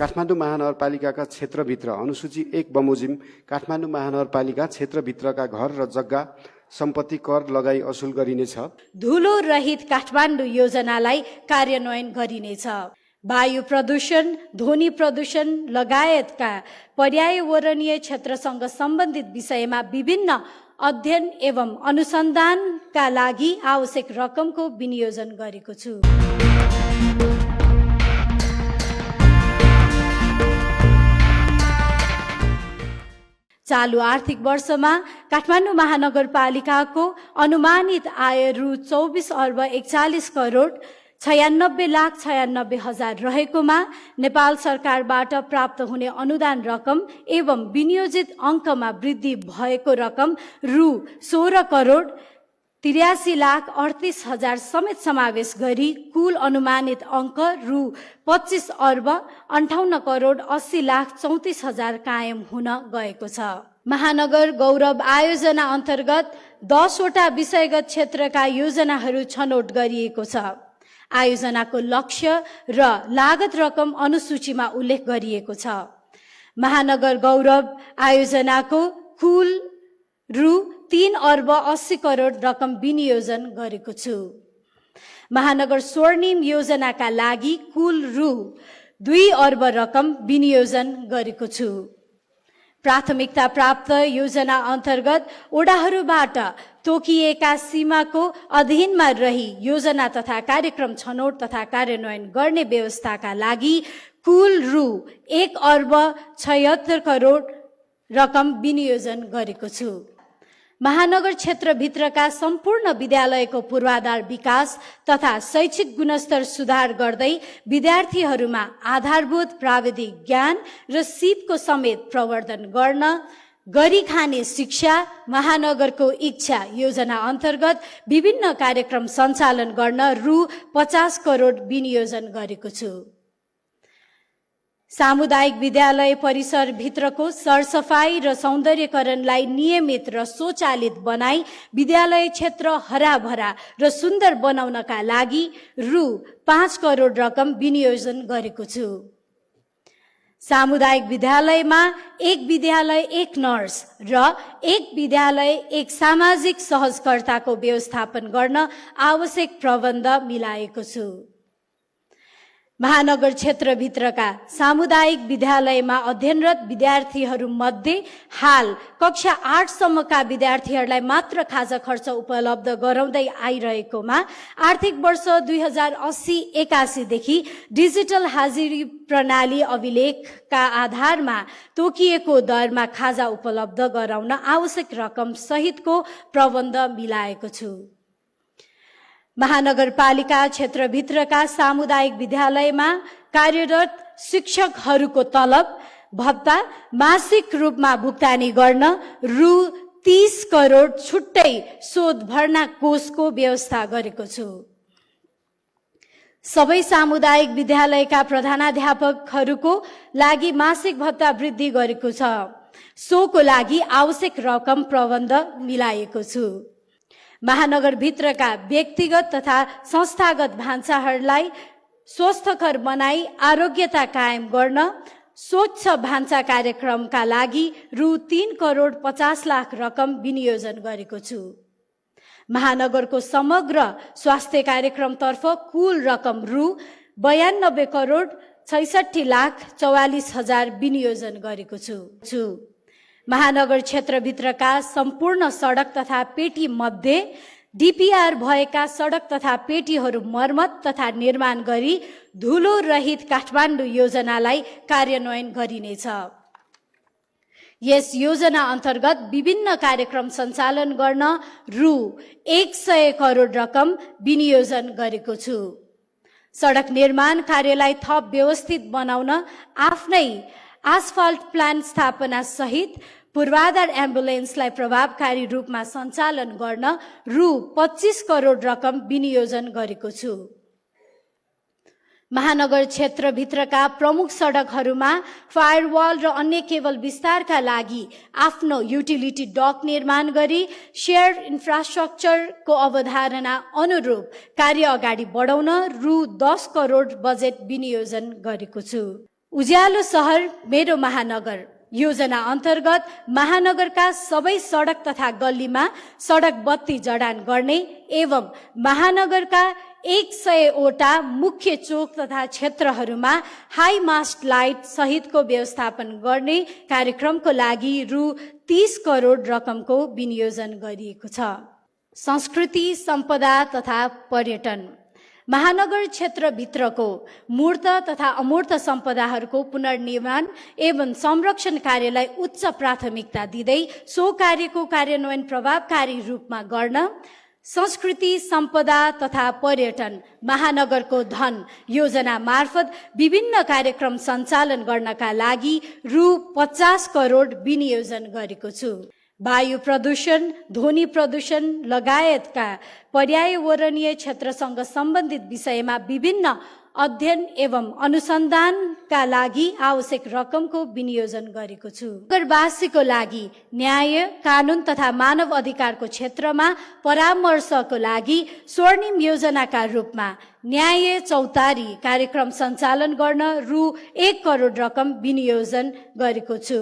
काठमाडौँ महानगरपालिकाका क्षेत्रभित्र अनुसूची 1 बमोजिम काठमाडौँ महानगरपालिका क्षेत्रभित्रका घर र जग्गा सम्पत्ति कर लगाई असुल गरिनेछ। धुलो रहित काठमाडौँ योजनालाई कार्यान्वयन गरिनेछ। वायु प्रदूषण, ध्वनि प्रदूषण लगायतका पर्यावरणीय क्षेत्रसँग सम्बन्धित विषयमा विभिन्न अध्ययन एवं अनुसन्धानका लागि आवश्यक रकमको विनियोजन गरेको छु। चालु आर्थिक वर्षमा काठमाडौँ महानगरपालिकाको अनुमानित आय रु 24 अर्ब 41 करोड 96,96,000 रहेकोमा नेपाल सरकारबाट प्राप्त हुने अनुदान रकम एवं विनियोजित अङ्कमा वृद्धि भएको रकम रु 16 करोड 83,38,000 समेत समावेश गरी कुल अनुमानित अङ्क रु 25 अर्ब 58 करोड 80,34,000 कायम हुन गएको छ। महानगर गौरव आयोजना अन्तर्गत 10 वटा विषयगत क्षेत्रका योजनाहरू छनौट गरिएको छ। आयोजनाको लक्ष्य र लागत रकम अनुसूचीमा उल्लेख गरिएको छ। महानगर गौरव आयोजनाको कुल रु 3 अर्ब 80 करोड रकम विनियोजन गरेको छु। महानगर स्वर्णिम योजनाका लागि कुल रु 2 अर्ब रकम विनियोजन गरेको छु। प्राथमिकता प्राप्त योजना अन्तर्गत ओडाहरूबाट तोकिएका सीमाको अधीनमा रही योजना तथा कार्यक्रम छनौट तथा कार्यान्वयन गर्ने व्यवस्थाका लागि कुल रु 1 अर्ब 76 करोड रकम विनियोजन गरेको छु। महानगर क्षेत्रभित्रका सम्पूर्ण विद्यालयको पूर्वाधार विकास तथा शैक्षिक गुणस्तर सुधार गर्दै विद्यार्थीहरूमा आधारभूत प्राविधिक ज्ञान र सिपको समेत प्रवर्धन गर्न गरी खाने शिक्षा महानगरको इच्छा योजना अन्तर्गत विभिन्न कार्यक्रम सञ्चालन गर्न रु 50 करोड विनियोजन गरेको छु। सामुदायिक विद्यालय परिसर भित्रको सरसफाई र सौन्दर्यकरणलाई नियमित र स्वचालित बनाई विद्यालय क्षेत्र हराभरा र सुन्दर बनाउनका लागि रु 5 करोड रकम विनियोजन गरेको छु। सामुदायिक विद्यालयमा 1 विद्यालय 1 नर्स र 1 विद्यालय 1 सामाजिक सहजकर्ताको व्यवस्थापन गर्न आवश्यक प्रबन्ध मिलाएको छु। महानगर क्षेत्रभित्रका सामुदायिक विद्यालयमा अध्ययनरत विद्यार्थीहरू मध्ये हाल कक्षा 8 सम्मका विद्यार्थीहरूलाई मात्र खाजा खर्च उपलब्ध गराउँदै आइरहेकोमा आर्थिक वर्ष 2080-81 देखि डिजिटल हाजिरी प्रणाली अभिलेखका आधारमा तोकिएको दरमा खाजा उपलब्ध गराउन आवश्यक रकम सहितको प्रबन्ध मिलाएको छु। महानगरपालिका क्षेत्रभित्रका सामुदायिक विद्यालयमा कार्यरत शिक्षकहरूको तलब भत्ता मासिक रूपमा भुक्तानी गर्न रु 30 करोड छुट्टै शोध भर्ना कोषको व्यवस्था गरेको छु। सबै सामुदायिक विद्यालयका प्रधानाध्यापकहरूको लागि मासिक भत्ता वृद्धि गरेको छ। सोको लागि आवश्यक रकम प्रबन्ध मिलाएको छु। महानगरभित्रका व्यक्तिगत तथा संस्थागत भान्साहरूलाई स्वस्थकर बनाई आरोग्यता कायम गर्न स्वच्छ भान्सा कार्यक्रमका लागि रु 3 करोड 50 लाख रकम विनियोजन गरेको छु। महानगरको समग्र स्वास्थ्य कार्यक्रमतर्फ कुल रकम रु 92 करोड 66 लाख 44,000 विनियोजन गरेको छु। महानगर क्षेत्रभित्रका सम्पूर्ण सडक तथा पेटी मध्ये डिपिआर भएका सडक तथा पेटीहरू मर्मत तथा निर्माण गरी धुलो रहित काठमाडौँ योजनालाई कार्यान्वयन गरिनेछ। यस योजना अन्तर्गत विभिन्न कार्यक्रम सञ्चालन गर्न रु 100 करोड रकम विनियोजन गरेको छु। सडक निर्माण कार्यलाई थप व्यवस्थित बनाउन आफ्नै आसफाल्ट प्लान्ट स्थापना सहित पूर्वाधार एम्बुलेन्सलाई प्रभावकारी रूपमा सञ्चालन गर्न रु 25 करोड रकम विनियोजन गरेको छु। महानगर क्षेत्रभित्रका प्रमुख सडकहरूमा फायरवाल र अन्य केबल विस्तारका लागि आफ्नो युटिलिटी डक निर्माण गरी शेयर इन्फ्रास्ट्रक्चरको अवधारणा अनुरूप कार्य अगाडि बढाउन रु 10 करोड बजेट विनियोजन गरेको छु। उज्यालो सहर मेरो महानगर योजना अन्तर्गत महानगरका सबै सडक तथा गल्लीमा सडक बत्ती जडान गर्ने एवं महानगरका 100वटा मुख्य चोक तथा क्षेत्रहरूमा हाई मास्ट लाइट सहितको व्यवस्थापन गर्ने कार्यक्रमको लागि रु 30 करोड रकमको विनियोजन गरिएको छ। संस्कृति, सम्पदा तथा पर्यटन महानगर क्षेत्रभित्रको मूर्त तथा अमूर्त सम्पदाहरूको पुनर्निर्माण एवं संरक्षण कार्यलाई उच्च प्राथमिकता दिँदै सो कार्यको कार्यान्वयन प्रभावकारी रूपमा गर्न संस्कृति, सम्पदा तथा पर्यटन महानगरको धन योजना मार्फत विभिन्न कार्यक्रम सञ्चालन गर्नका लागि रु 50 करोड विनियोजन गरेको छु। वायु प्रदूषण, ध्वनि प्रदूषण लगायतका पर्यावरणीय क्षेत्रसँग सम्बन्धित विषयमा विभिन्न अध्ययन एवं अनुसन्धानका लागि आवश्यक रकमको विनियोजन गरेको छु। नगरवासीको लागि न्याय, कानून तथा मानव अधिकारको क्षेत्रमा परामर्शको लागि स्वर्णिम योजनाका रूपमा न्याय चौतारी कार्यक्रम सञ्चालन गर्न रु 1 करोड रकम विनियोजन गरेको छु।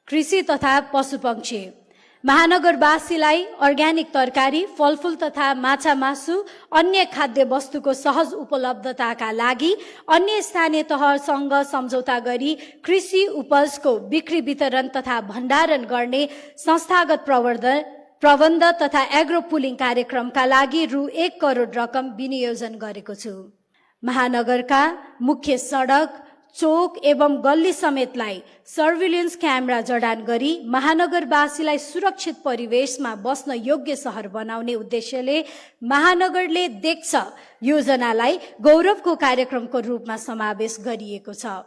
कृषि तथा पशुपक्षी महानगरवासीलाई अर्ग्यानिक तरकारी, फलफूल तथा माछा मासु, अन्य खाद्य वस्तुको सहज उपलब्धताका लागि अन्य स्थानीय तहसँग सम्झौता गरी कृषि उपजको बिक्री वितरण तथा भण्डारण गर्ने संस्थागत प्रबन्ध तथा एग्रो पुलिङ कार्यक्रमका लागि रु 1 करोड रकम विनियोजन गरेको छु। महानगरका मुख्य सडक, चोक एवं गल्ली समेतलाई सर्भिलेन्स क्यामेरा जडान गरी महानगरवासीलाई सुरक्षित परिवेशमा बस्न योग्य सहर बनाउने उद्देश्यले महानगरले देख्छ योजनालाई गौरवको कार्यक्रमको रूपमा समावेश गरिएको छ।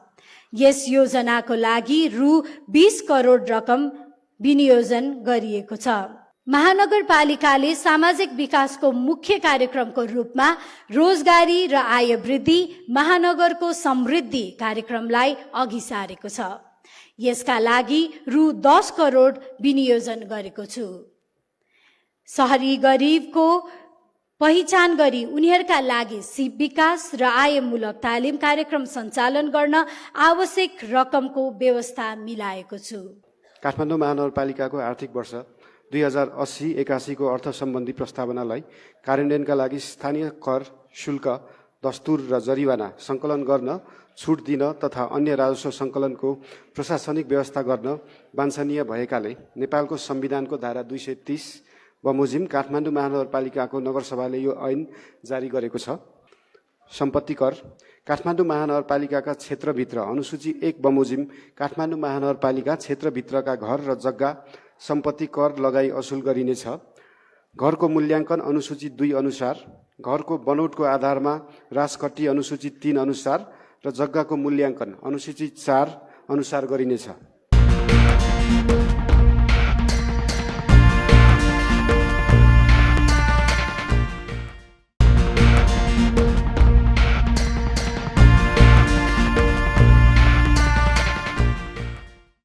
यस योजनाको लागि रु 20 करोड रकम विनियोजन गरिएको छ। महानगरपालिकाले सामाजिक विकासको मुख्य कार्यक्रमको रूपमा रोजगारी र आय वृद्धि, महानगरको समृद्धि कार्यक्रमलाई अघि सारेको छ। यसका लागि रु 10 करोड विनियोजन गरेको छु। शहरी गरिबको पहिचान गरी उनीहरूका लागि सिप विकास र आयमूलक तालिम कार्यक्रम सञ्चालन गर्न आवश्यक रकमको व्यवस्था मिलाएको छु। काठमाडौँ महानगरपालिकाको आर्थिक वर्ष 2080-81 को अर्थ सम्बन्धी प्रस्तावनालाई कार्यान्वयनका लागि स्थानीय कर, शुल्क, दस्तुर र जरिवाना सङ्कलन गर्न, छुट दिन तथा अन्य राजस्व सङ्कलनको प्रशासनिक व्यवस्था गर्न वाञ्छनीय भएकाले नेपालको संविधानको धारा 230 बमोजिम काठमाडौँ महानगरपालिकाको नगरसभाले यो ऐन जारी गरेको छ। सम्पत्ति कर काठमाडौँ महानगरपालिकाका क्षेत्रभित्र अनुसूची 1 बमोजिम काठमाडौँ महानगरपालिका क्षेत्रभित्रका घर र जग्गा सम्पत्ति कर लगाई असुल गरिनेछ। घरको मूल्याङ्कन अनुसूची 2 अनुसार, घरको बनोटको आधारमा राजकट्टी अनुसूची 3 अनुसार र जग्गाको मूल्याङ्कन अनुसूची 4 अनुसार गरिनेछ।